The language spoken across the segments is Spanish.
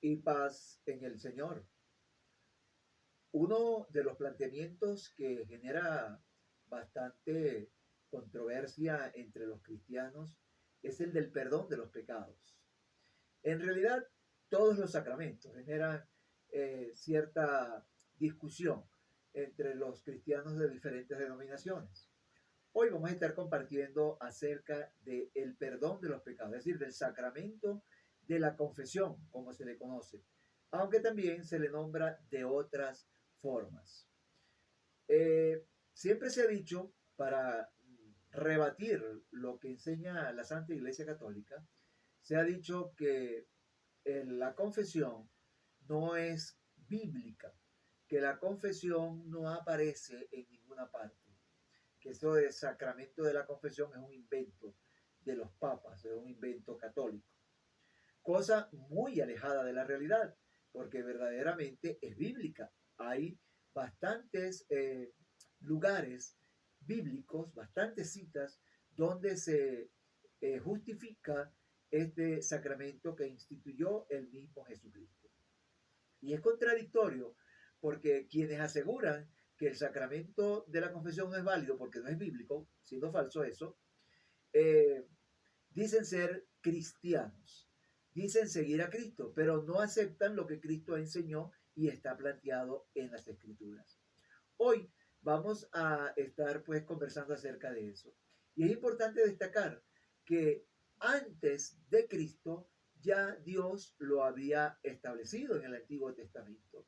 y paz en el Señor. Uno de los planteamientos que genera bastante controversia entre los cristianos es el del perdón de los pecados. En realidad, todos los sacramentos generan cierta discusión entre los cristianos de diferentes denominaciones. Hoy vamos a estar compartiendo acerca del perdón de los pecados, es decir, del sacramento de la confesión, como se le conoce, aunque también se le nombra de otras formas. Siempre se ha dicho, para rebatir lo que enseña la Santa Iglesia Católica, se ha dicho que la confesión no es bíblica, que la confesión no aparece en ninguna parte, que eso de sacramento de la confesión es un invento de los papas, es un invento católico. Cosa muy alejada de la realidad, porque verdaderamente es bíblica. Hay bastantes lugares bíblicos, bastantes citas donde se justifica este sacramento que instituyó el mismo Jesucristo. Y es contradictorio porque quienes aseguran que el sacramento de la confesión no es válido porque no es bíblico, siendo falso eso, dicen ser cristianos, dicen seguir a Cristo, pero no aceptan lo que Cristo enseñó y está planteado en las Escrituras. Hoy vamos a estar pues conversando acerca de eso. Y es importante destacar que antes de Cristo ya Dios lo había establecido en el Antiguo Testamento.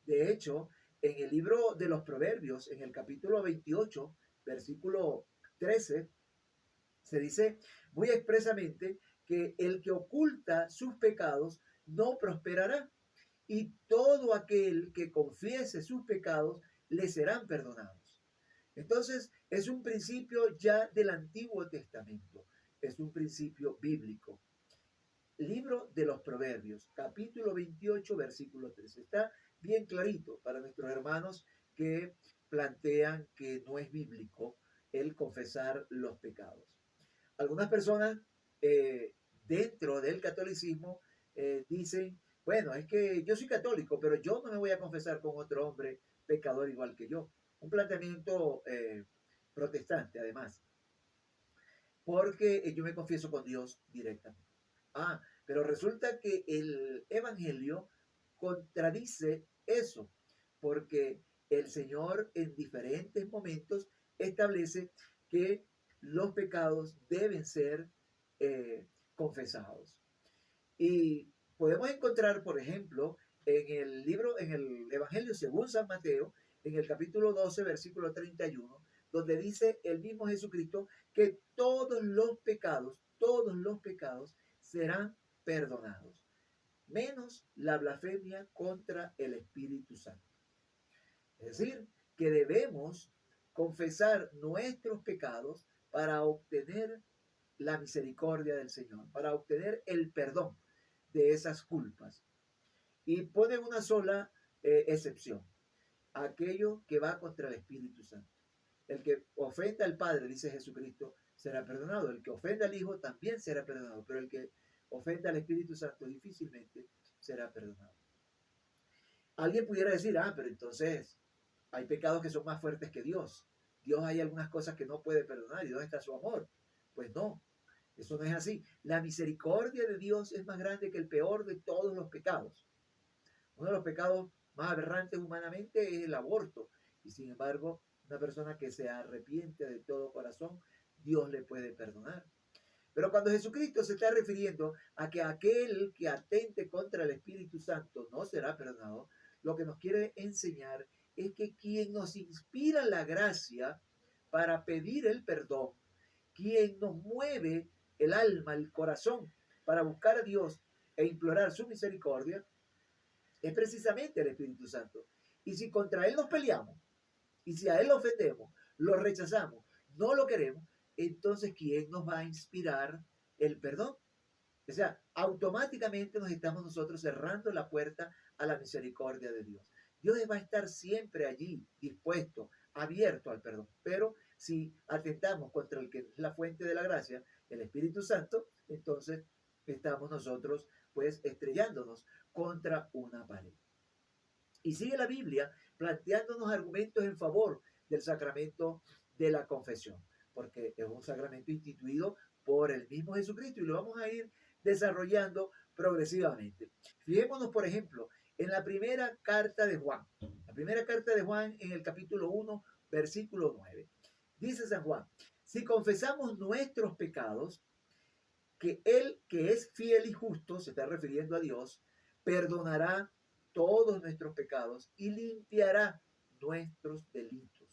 De hecho, en el libro de los Proverbios, en el capítulo 28, versículo 13, se dice muy expresamente que el que oculta sus pecados no prosperará, y todo aquel que confiese sus pecados le serán perdonados. Entonces, es un principio ya del Antiguo Testamento, es un principio bíblico. Libro de los Proverbios, capítulo 28, versículo 13. Está bien clarito para nuestros hermanos que plantean que no es bíblico el confesar los pecados. Algunas personas dentro del catolicismo dicen, bueno, es que yo soy católico, pero yo no me voy a confesar con otro hombre pecador igual que yo. Un planteamiento protestante, además, porque yo me confieso con Dios directamente. Pero resulta que el Evangelio contradice eso, porque el Señor en diferentes momentos establece que los pecados deben ser confesados. Y podemos encontrar, por ejemplo, en el Evangelio según San Mateo, en el capítulo 12, versículo 31, donde dice el mismo Jesucristo que todos los pecados serán perdonados, menos la blasfemia contra el Espíritu Santo. Es decir, que debemos confesar nuestros pecados para obtener la misericordia del Señor, para obtener el perdón de esas culpas. Y pone una sola excepción, aquello que va contra el Espíritu Santo. El que ofenda al Padre, dice Jesucristo, será perdonado. El que ofenda al Hijo también será perdonado, pero el que ofenda al Espíritu Santo difícilmente será perdonado. Alguien pudiera decir, pero entonces hay pecados que son más fuertes que Dios. Dios hay algunas cosas que no puede perdonar y ¿dónde está su amor? Pues no, eso no es así. La misericordia de Dios es más grande que el peor de todos los pecados. Uno de los pecados más aberrantes humanamente es el aborto. Y sin embargo, una persona que se arrepiente de todo corazón, Dios le puede perdonar. Pero cuando Jesucristo se está refiriendo a que aquel que atente contra el Espíritu Santo no será perdonado, lo que nos quiere enseñar es que quien nos inspira la gracia para pedir el perdón, quien nos mueve el alma, el corazón, para buscar a Dios e implorar su misericordia, es precisamente el Espíritu Santo. Y si contra Él nos peleamos, y si a Él lo ofendemos, lo rechazamos, no lo queremos, entonces ¿quién nos va a inspirar el perdón? O sea, automáticamente nos estamos nosotros cerrando la puerta a la misericordia de Dios. Dios va a estar siempre allí, dispuesto, abierto al perdón. Pero si atentamos contra el que es la fuente de la gracia, el Espíritu Santo, entonces estamos nosotros pues estrellándonos contra una pared. Y sigue la Biblia planteándonos argumentos en favor del sacramento de la confesión, porque es un sacramento instituido por el mismo Jesucristo y lo vamos a ir desarrollando progresivamente. Fijémonos, por ejemplo, en la primera carta de Juan. La primera carta de Juan en el capítulo 1, versículo 9. Dice San Juan, si confesamos nuestros pecados, que Él que es fiel y justo, se está refiriendo a Dios, perdonará todos nuestros pecados y limpiará nuestros delitos.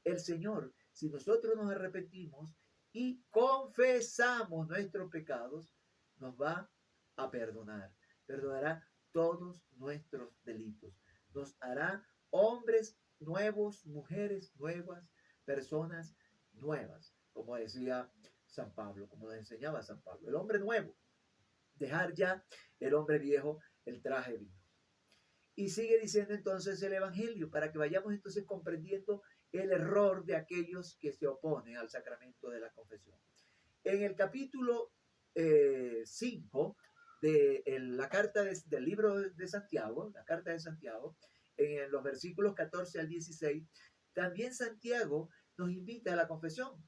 El Señor, si nosotros nos arrepentimos y confesamos nuestros pecados, nos va a perdonar. Perdonará todos nuestros delitos. Nos hará hombres nuevos, mujeres nuevas, personas nuevas, como decía San Pablo, como nos enseñaba San Pablo. El hombre nuevo, dejar ya el hombre viejo, el traje viejo. Y sigue diciendo entonces el Evangelio, para que vayamos entonces comprendiendo el error de aquellos que se oponen al sacramento de la confesión. En el capítulo 5 de la carta del libro de Santiago, la carta de Santiago, en los versículos 14 al 16, también Santiago nos invita a la confesión.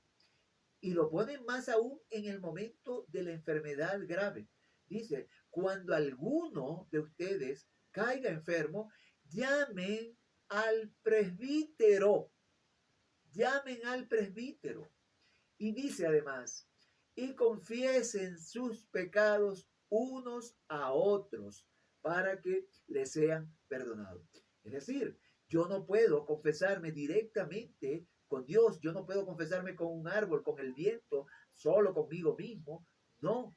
Y lo pone más aún en el momento de la enfermedad grave. Dice, cuando alguno de ustedes caiga enfermo, llamen al presbítero. Llamen al presbítero. Y dice además, y confiesen sus pecados unos a otros para que les sean perdonados. Es decir, yo no puedo confesarme directamente con Dios, yo no puedo confesarme con un árbol, con el viento, solo conmigo mismo. No,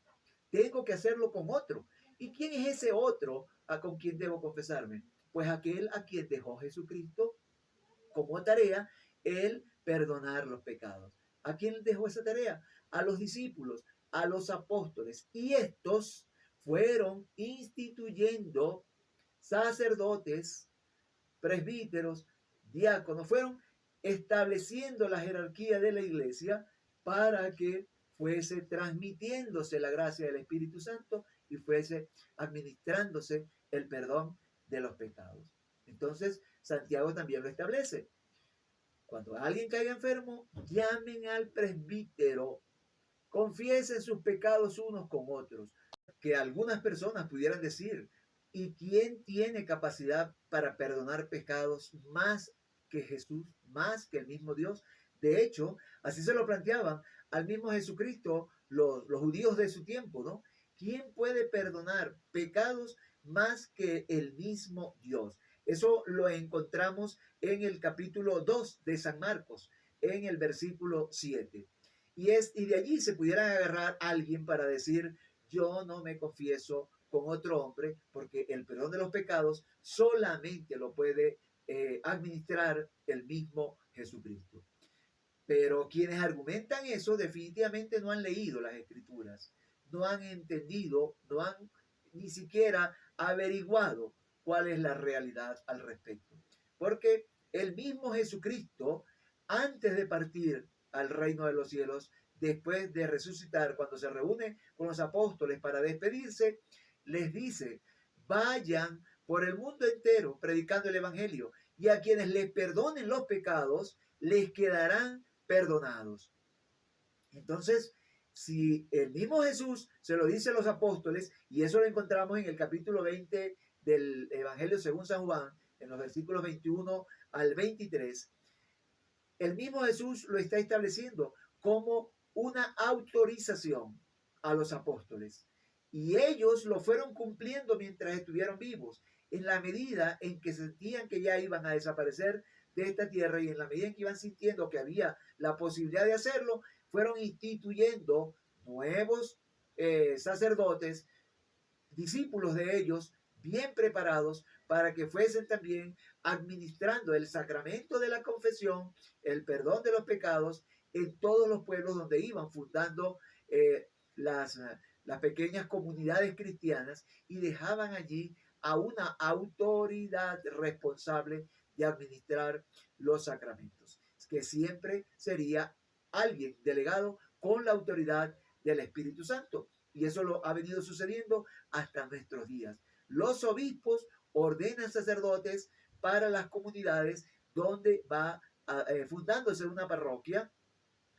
tengo que hacerlo con otro. ¿Y quién es ese otro con quien debo confesarme? Pues aquel a quien dejó Jesucristo como tarea el perdonar los pecados. ¿A quién dejó esa tarea? A los discípulos, a los apóstoles. Y estos fueron instituyendo sacerdotes, presbíteros, diáconos, fueron estableciendo la jerarquía de la iglesia para que fuese transmitiéndose la gracia del Espíritu Santo y fuese administrándose el perdón de los pecados. Entonces, Santiago también lo establece. Cuando alguien caiga enfermo, llamen al presbítero, confiesen sus pecados unos con otros. Que algunas personas pudieran decir, ¿y quién tiene capacidad para perdonar pecados más que Jesús, más que el mismo Dios? De hecho, así se lo planteaban al mismo Jesucristo los judíos de su tiempo, ¿no? ¿Quién puede perdonar pecados más que el mismo Dios? Eso lo encontramos en el capítulo 2 de San Marcos, en el versículo 7. Y de allí se pudiera agarrar a alguien para decir, yo no me confieso con otro hombre, porque el perdón de los pecados solamente lo puede administrar el mismo Jesucristo. Pero quienes argumentan eso definitivamente no han leído las Escrituras, no han entendido, no han ni siquiera averiguado cuál es la realidad al respecto. Porque el mismo Jesucristo, antes de partir al reino de los cielos, después de resucitar, cuando se reúne con los apóstoles para despedirse, les dice, vayan por el mundo entero predicando el evangelio y a quienes les perdonen los pecados, les quedarán perdonados. Entonces, si el mismo Jesús se lo dice a los apóstoles, y eso lo encontramos en el capítulo 20 del Evangelio según San Juan, en los versículos 21 al 23, el mismo Jesús lo está estableciendo como una autorización a los apóstoles. Y ellos lo fueron cumpliendo mientras estuvieron vivos, en la medida en que sentían que ya iban a desaparecer de esta tierra y en la medida en que iban sintiendo que había la posibilidad de hacerlo, fueron instituyendo nuevos sacerdotes, discípulos de ellos, bien preparados para que fuesen también administrando el sacramento de la confesión, el perdón de los pecados en todos los pueblos donde iban, fundando las pequeñas comunidades cristianas y dejaban allí a una autoridad responsable de administrar los sacramentos, que siempre sería alguien delegado con la autoridad del Espíritu Santo. Y eso lo ha venido sucediendo hasta nuestros días. Los obispos ordenan sacerdotes para las comunidades donde va fundándose una parroquia,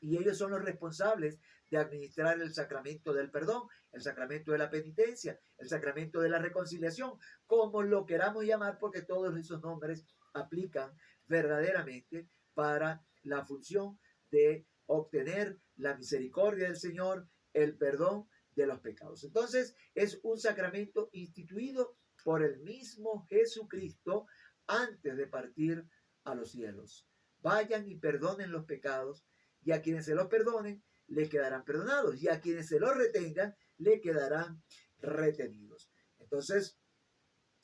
y ellos son los responsables de administrar el sacramento del perdón, el sacramento de la penitencia, el sacramento de la reconciliación, como lo queramos llamar, porque todos esos nombres aplican verdaderamente para la función de obtener la misericordia del Señor, el perdón de los pecados. Entonces, es un sacramento instituido por el mismo Jesucristo antes de partir a los cielos. Vayan y perdonen los pecados, y a quienes se los perdonen, le quedarán perdonados, y a quienes se los retengan, le quedarán retenidos. Entonces,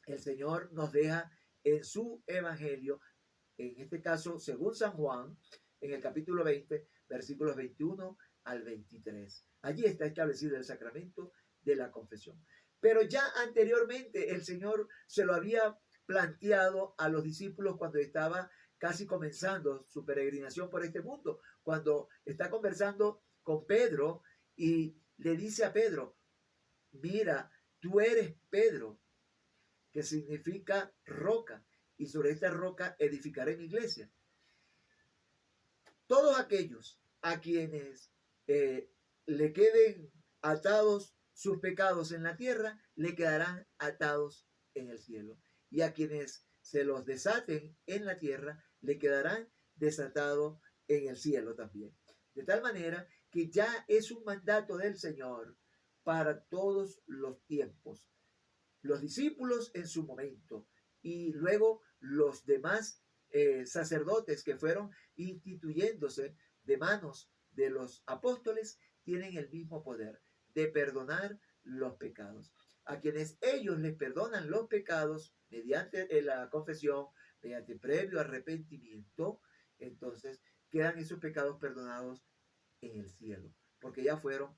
el Señor nos deja en su evangelio, en este caso, según San Juan, en el capítulo 20, versículos 21 al 23. Allí está establecido el sacramento de la confesión. Pero ya anteriormente el Señor se lo había planteado a los discípulos cuando estaba casi comenzando su peregrinación por este mundo, cuando está conversando con Pedro y le dice a Pedro: mira, tú eres Pedro, que significa roca, y sobre esta roca edificaré mi iglesia. Todos aquellos a quienes le queden atados sus pecados en la tierra, le quedarán atados en el cielo. Y a quienes se los desaten en la tierra, le quedarán desatados en el cielo también. De tal manera que ya es un mandato del Señor para todos los tiempos. Los discípulos en su momento y luego los demás sacerdotes que fueron instituyéndose de manos de los apóstoles tienen el mismo poder de perdonar los pecados. A quienes ellos les perdonan los pecados mediante la confesión, mediante previo arrepentimiento, entonces quedan esos pecados perdonados en el cielo, porque ya fueron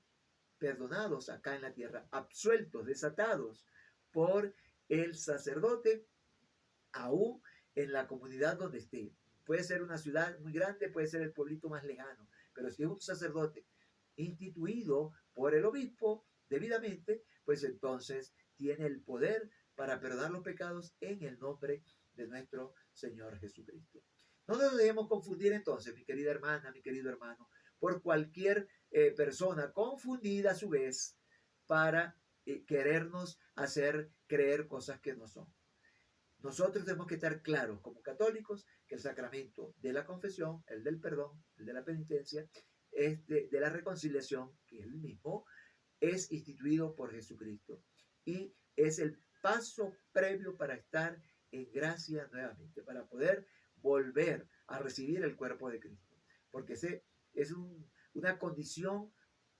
perdonados acá en la tierra, absueltos, desatados por el sacerdote, aún en la comunidad donde esté. Puede ser una ciudad muy grande, puede ser el pueblito más lejano, pero si es un sacerdote instituido por el obispo debidamente, pues entonces tiene el poder para perdonar los pecados en el nombre de nuestro Señor Jesucristo. No nos debemos confundir entonces, mi querida hermana, mi querido hermano, por cualquier persona confundida a su vez para querernos hacer creer cosas que no son. Nosotros tenemos que estar claros como católicos que el sacramento de la confesión, el del perdón, el de la penitencia, de la reconciliación, que es el mismo, es instituido por Jesucristo y es el paso previo para estar en gracia nuevamente, para poder volver a recibir el cuerpo de Cristo, porque ese es una condición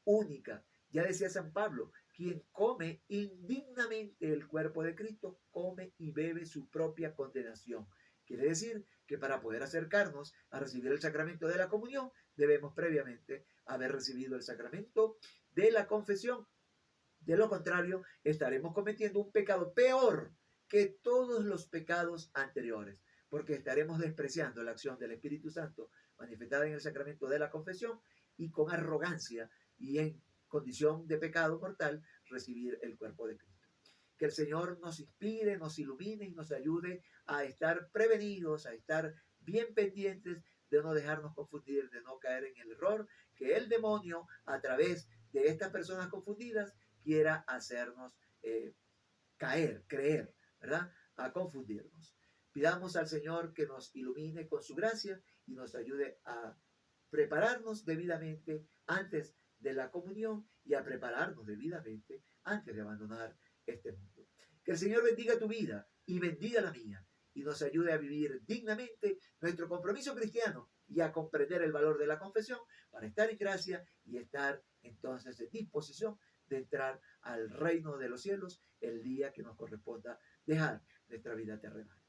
única. Ya decía San Pablo: quien come indignamente el cuerpo de Cristo, come y bebe su propia condenación. Quiere decir que para poder acercarnos a recibir el sacramento de la comunión, debemos previamente haber recibido el sacramento de la confesión. De lo contrario, estaremos cometiendo un pecado peor que todos los pecados anteriores, porque estaremos despreciando la acción del Espíritu Santo manifestada en el sacramento de la confesión y con arrogancia y en condición de pecado mortal recibir el cuerpo de Cristo. Que el Señor nos inspire, nos ilumine y nos ayude a estar prevenidos, a estar bien pendientes de no dejarnos confundir, de no caer en el error que el demonio, a través de estas personas confundidas, quiera hacernos creer, ¿verdad? A confundirnos. Pidamos al Señor que nos ilumine con su gracia y nos ayude a prepararnos debidamente antes de la comunión y a prepararnos debidamente antes de abandonar este mundo. Que el Señor bendiga tu vida y bendiga la mía y nos ayude a vivir dignamente nuestro compromiso cristiano y a comprender el valor de la confesión para estar en gracia y estar entonces en disposición de entrar al reino de los cielos el día que nos corresponda dejar nuestra vida terrenal.